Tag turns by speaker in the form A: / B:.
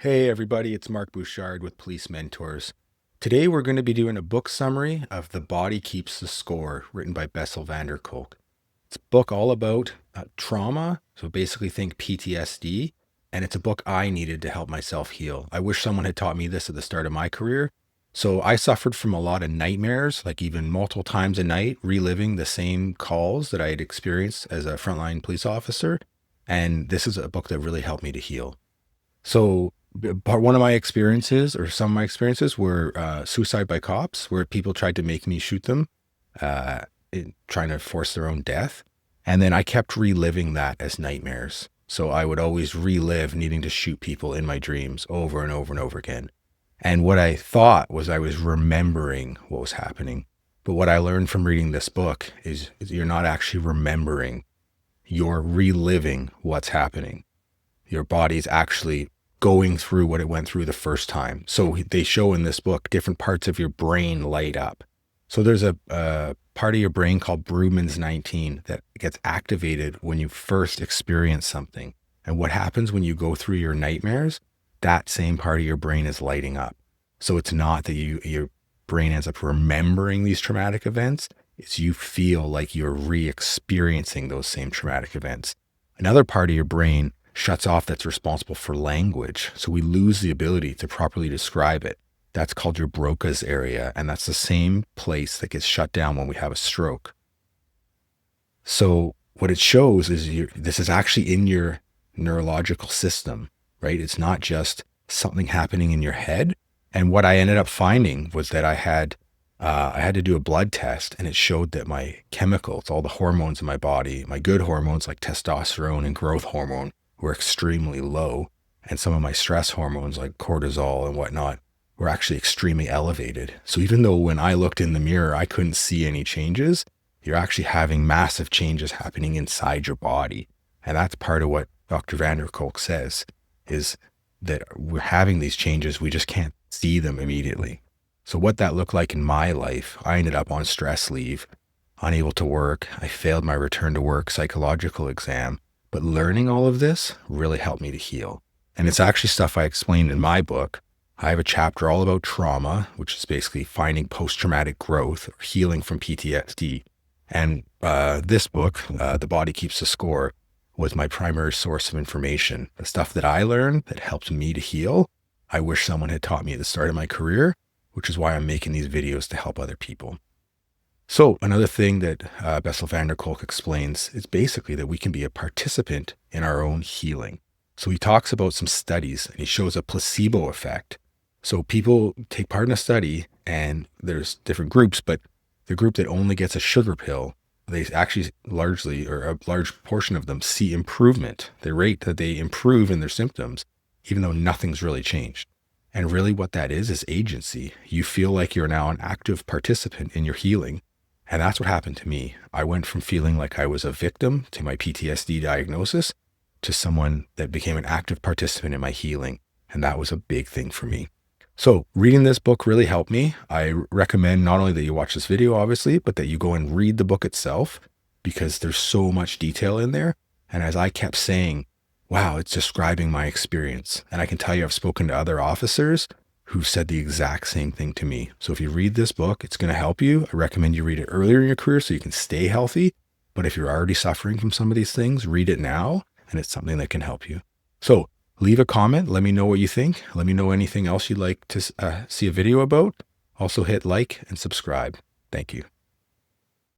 A: Hey everybody, it's Mark Bouchard with Police Mentors. Today we're going to be doing a book summary of The Body Keeps the Score, written by Bessel van der Kolk. It's a book all about trauma, so basically think PTSD, and it's a book I needed to help myself heal. I wish someone had taught me this at the start of my career. So I suffered from a lot of nightmares, like even multiple times a night, reliving the same calls that I had experienced as a frontline police officer. And this is a book that really helped me to heal. So one of my experiences, or some of my experiences, were suicide by cops, where people tried to make me shoot them, uh, trying to force their own death. And then I kept reliving that as nightmares. So I would always relive needing to shoot people in my dreams over and over and over again. And what I thought was I was remembering what was happening. But what I learned from reading this book is you're not actually remembering, you're reliving what's happening. Your body's actually going through what it went through the first time. So they show in this book different parts of your brain light up. So there's a part of your brain called Bruman's 19 that gets activated when you first experience something. And what happens when you go through your nightmares, that same part of your brain is lighting up. So it's not that your brain ends up remembering these traumatic events. It's you feel like you're re-experiencing those same traumatic events. Another part of your brain shuts off that's responsible for language. So we lose the ability to properly describe it. That's called your Broca's area. And that's the same place that gets shut down when we have a stroke. So what it shows is this is actually in your neurological system, right? It's not just something happening in your head. And what I ended up finding was that I had to do a blood test, and it showed that my chemicals, all the hormones in my body, my good hormones like testosterone and growth hormone, were extremely low. And some of my stress hormones like cortisol and whatnot were actually extremely elevated. So even though when I looked in the mirror, I couldn't see any changes, you're actually having massive changes happening inside your body. And that's part of what Dr. van der Kolk says, is that we're having these changes, we just can't see them immediately. So what that looked like in my life, I ended up on stress leave, unable to work. I failed my return to work psychological exam. But learning all of this really helped me to heal. And it's actually stuff I explained in my book. I have a chapter all about trauma, which is basically finding post-traumatic growth or healing from PTSD. And this book, The Body Keeps the Score, was my primary source of information. The stuff that I learned that helped me to heal, I wish someone had taught me at the start of my career, which is why I'm making these videos to help other people. So another thing that Bessel van der Kolk explains is basically that we can be a participant in our own healing. So he talks about some studies, and he shows a placebo effect. So people take part in a study, and there's different groups, but the group that only gets a sugar pill, they actually largely, or a large portion of them, see improvement. They rate that they improve in their symptoms, even though nothing's really changed. And really what that is agency. You feel like you're now an active participant in your healing. And that's what happened to me. I went from feeling like I was a victim to my PTSD diagnosis to someone that became an active participant in my healing. And that was a big thing for me. So reading this book really helped me. I recommend not only that you watch this video, obviously, but that you go and read the book itself, because there's so much detail in there. And as I kept saying, wow, it's describing my experience. And I can tell you, I've spoken to other officers who said the exact same thing to me. So if you read this book, it's going to help you. I recommend you read it earlier in your career so you can stay healthy. But if you're already suffering from some of these things, read it now, and it's something that can help you. So leave a comment. Let me know what you think. Let me know anything else you'd like to see a video about. Also hit like and subscribe. Thank you.